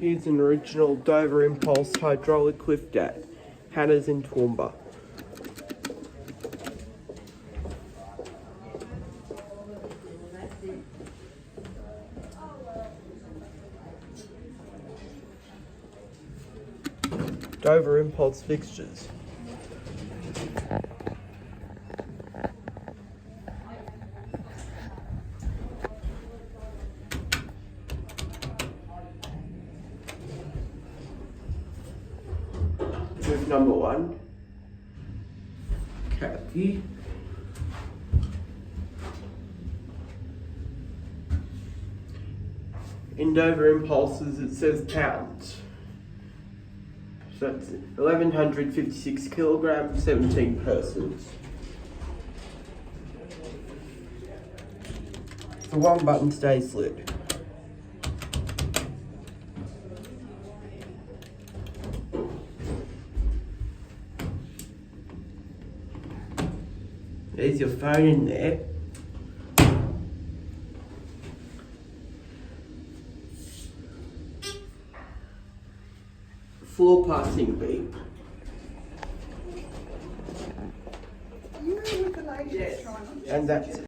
Here's an original Dover Impulse hydraulic lift at Hannas in Toowoomba. Dover Impulse fixtures. With number 1, Kathy. In Dover Impulses it says pounds. So that's 1,156 kilograms, 17 persons. The one button stays slid. There's your phone in there. Floor passing beep. You know with the lady that's trying on. And that's it.